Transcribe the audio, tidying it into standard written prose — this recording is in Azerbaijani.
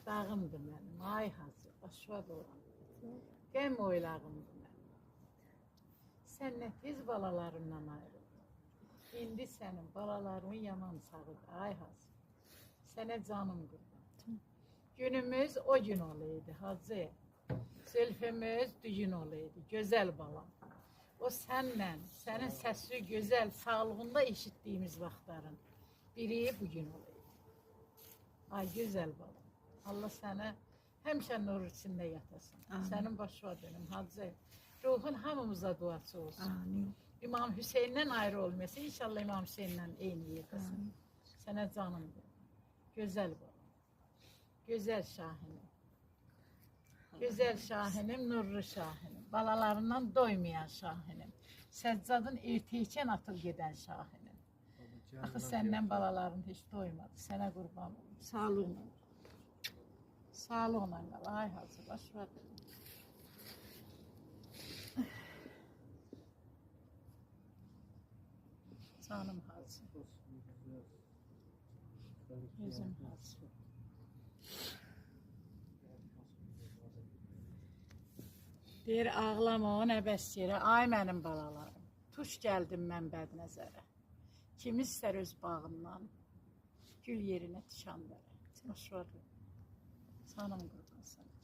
Dağımdır mənim, ay hacı, başva dolan. Qəm oylağımdır mənim. Sən nə tez balalarımdan ayrıldın. İndi sənin balalarımın yaman sağıdır, ay hacı. Sənə canım qurban. Günümüz o gün olaydı hacı. Zülfümüz düzgün olaydı, gözəl balam. O sənlə, sənin səsi gözəl, sağlığında eşitdiyimiz vaxtların biri bugün olaydı. Ay gözəl balam. Allah sənə həmişə nur içində yatasın. Sənin başına dönüm hacı. Ruhun hamımıza duası olsun. Amin. İmam Hüseyin'den ayrı olmasın. İnşallah İmam Hüseyin'den eyni yerdəsin. Sənə canım benim. Gözəl balam. Gözəl şahinim. Gözəl şahinim, nurlu şahinim. Balalarından doymayan şahinim. Səccadın erteykən atıb gedən şahinim. Axı səndən balaların heç doymadı. Sənə qurban olum. Sağlığına. Sağlıqla qal. Ay hacı, baş ver. Canım hacı. Gözüm hacı. Deyir, ağlama o nə bəs yerə. Ay mənim balalarım. Tuş gəldim mən bəd nəzərə. Kim istər öz bağından gül yerinə tişan verə. Boş ver. Canım qurban sənə.